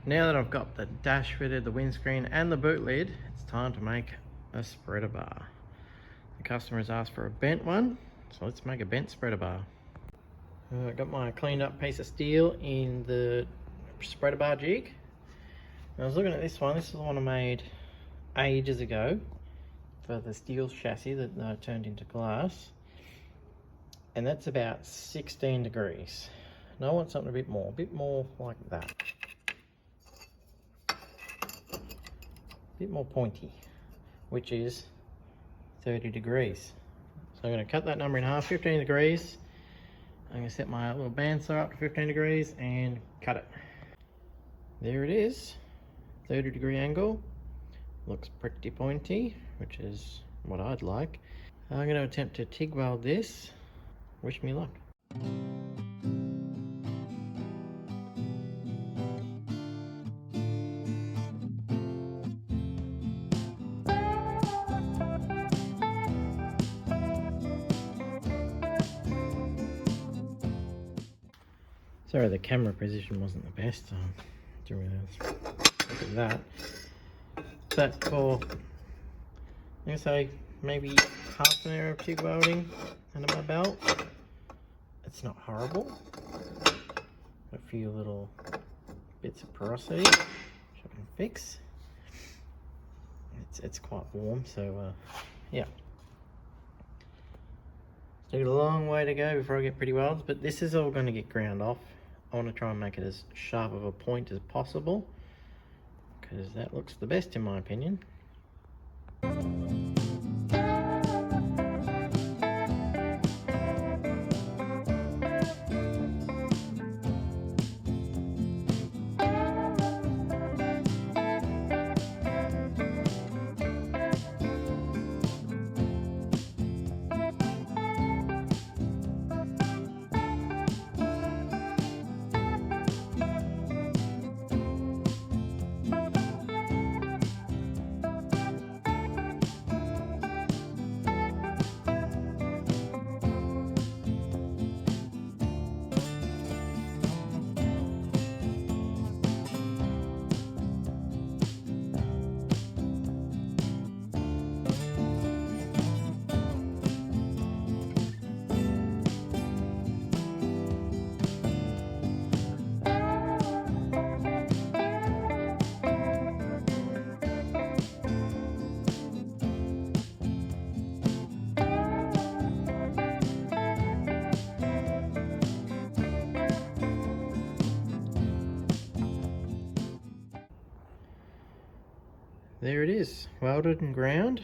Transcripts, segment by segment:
Now that I've got the dash fitted, the windscreen and the boot lid, it's time to make a spreader bar. The customer has asked for a bent one, so let's make a bent spreader bar. I got my cleaned up piece of steel in the spreader bar jig. I was looking at this one. This is the one I made ages ago for the steel chassis that I turned into glass, and that's about 16 degrees. Now I want something a bit more like that, a bit more pointy, which is 30 degrees. So I'm going to cut that number in half, 15 degrees. I'm going to set my little bandsaw up to 15 degrees and cut it. There it is, 30 degree angle. Looks pretty pointy, which is what I'd like. I'm going to attempt to TIG weld this. Wish me luck. Sorry, the camera position wasn't the best. Didn't really look at that. But for, I'm gonna say, maybe half an hour of TIG welding under my belt, it's not horrible. A few little bits of porosity which I can fix. It's quite warm, so yeah. Still got a long way to go before I get pretty welds, but this is all going to get ground off. I want to try and make it as sharp of a point as possible, because that looks the best in my opinion. There it is, welded and ground.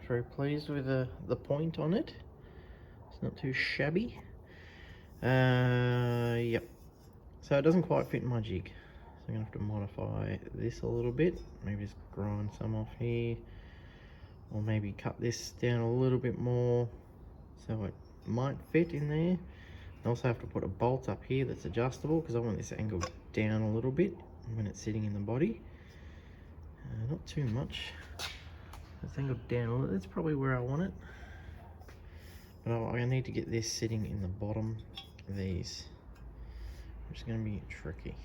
Very pleased with the point on it. It's not too shabby. Yep. So it doesn't quite fit in my jig. So I'm gonna have to modify this a little bit. Maybe just grind some off here. Or maybe cut this down a little bit more so it might fit in there. I also have to put a bolt up here that's adjustable because I want this angle down a little bit when it's sitting in the body. Not too much. It's angled down a little. That's probably where I want it. But I need to get this sitting in the bottom of these, which is going to be tricky.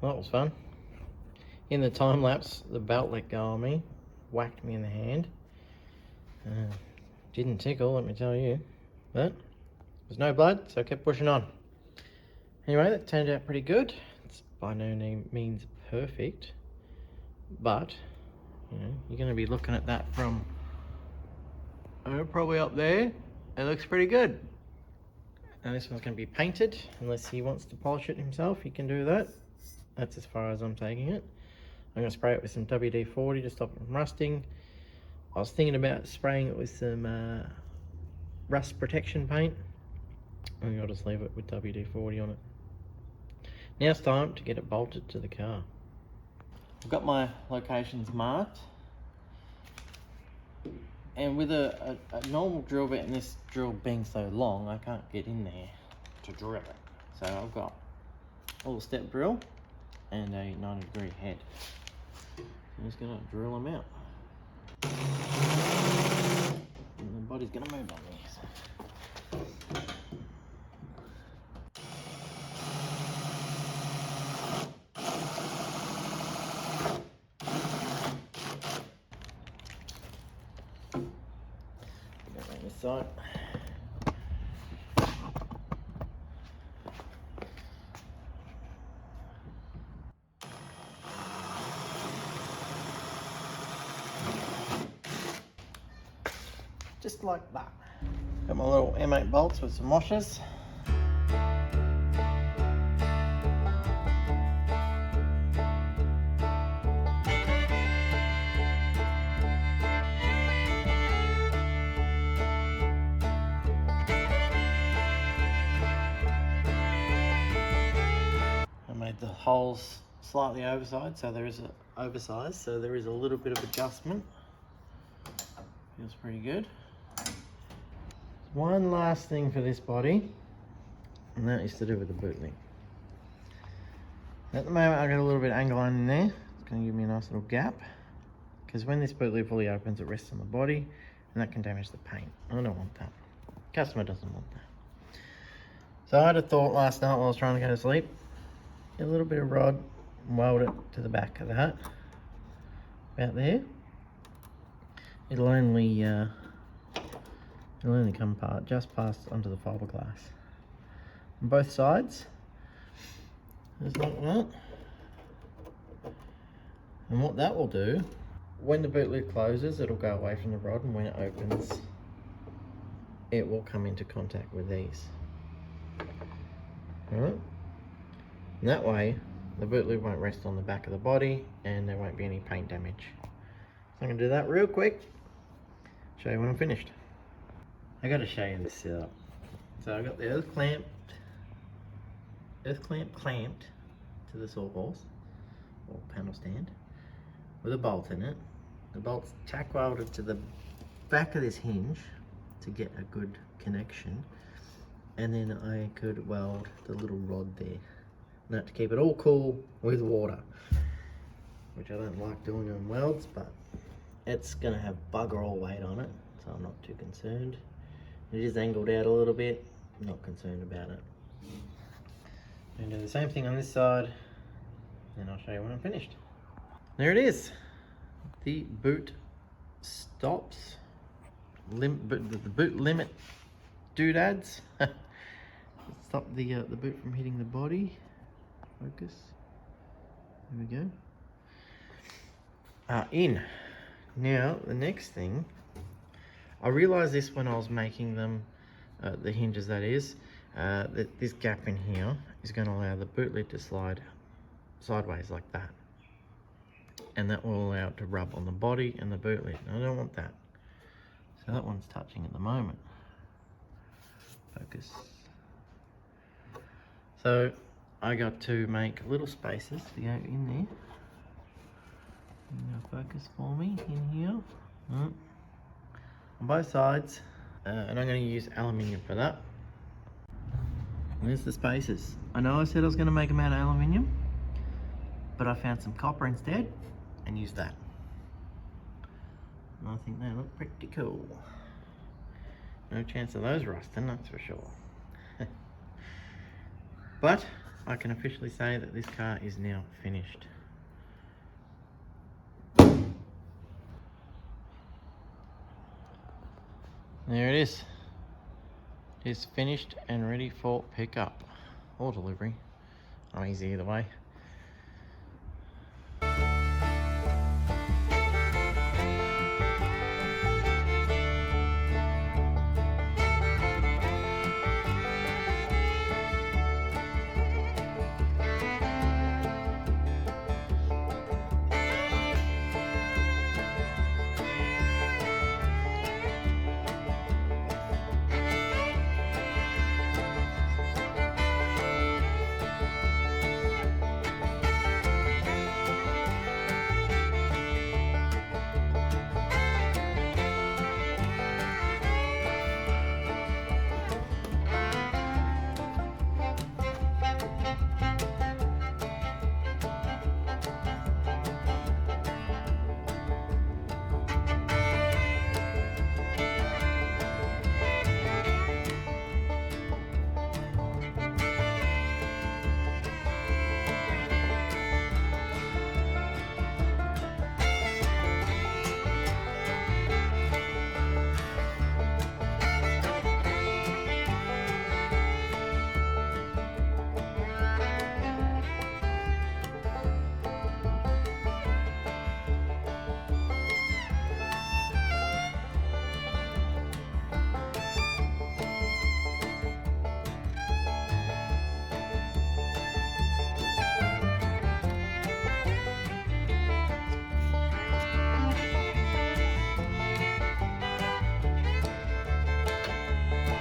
Well, that was fun. In the time lapse, the belt let go of me, whacked me in the hand. Didn't tickle, let me tell you, but there's no blood, so I kept pushing on. Anyway, that turned out pretty good. It's by no means perfect, but you know, you're going to be looking at that from probably up there. It looks pretty good. Now this one's going to be painted, unless he wants to polish it himself, he can do that. That's as far as I'm taking it. I'm going to spray it with some WD-40 to stop it from rusting. I was thinking about spraying it with some rust protection paint. I think I'll just leave it with WD-40 on it. Now it's time to get it bolted to the car. I've got my locations marked. And with a normal drill bit and this drill being so long, I can't get in there to drill it. So I've got a little step drill and a 90-degree head. I'm just going to drill them out. And the body's going to move on me. Go around this side. Just like that. Got my little M8 bolts with some washers. I made the holes slightly oversized, so there is a little bit of adjustment. Feels pretty good. One last thing for this body, and that is to do with the boot link. At the moment I got a little bit of angle on in there. It's going to give me a nice little gap, because when this boot lid fully opens it rests on the body and that can damage the paint. I don't want that. Customer doesn't want that. So I had a thought last night while I was trying to go to sleep. Get a little bit of rod and weld it to the back of that, about there. It'll only come apart just past onto the fiberglass on both sides, just like that. And what that will do, when the boot lid closes, it'll go away from the rod, and when it opens, it will come into contact with these. Alright? And that way, the boot lid won't rest on the back of the body, and there won't be any paint damage. So I'm going to do that real quick, show you when I'm finished. I got to show you this setup. So I got the earth clamp clamped to the sawhorse or panel stand with a bolt in it. The bolt's tack welded to the back of this hinge to get a good connection, and then I could weld the little rod there. And that to keep it all cool with water, which I don't like doing on welds, but it's gonna have bugger all weight on it, so I'm not too concerned. It is angled out a little bit, I'm not concerned about it. And do the same thing on this side, and I'll show you when I'm finished. There it is. The boot stops. The boot limit doodads. Stop the boot from hitting the body. Focus. There we go. In. Now, the next thing, I realised this when I was making them, the hinges that is, that this gap in here is going to allow the boot lid to slide sideways like that. And that will allow it to rub on the body and the boot lid. I don't want that. So that one's touching at the moment. Focus. So I got to make little spaces to go in there. Now focus for me in here. On both sides. And I'm going to use aluminium for that. And there's the spaces. I know I said I was going to make them out of aluminium, but I found some copper instead and used that. And I think they look pretty cool. No chance of those rusting, that's for sure. But I can officially say that this car is now finished. There it is. It's finished and ready for pickup or delivery. I'm easy either way.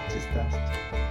Just dust.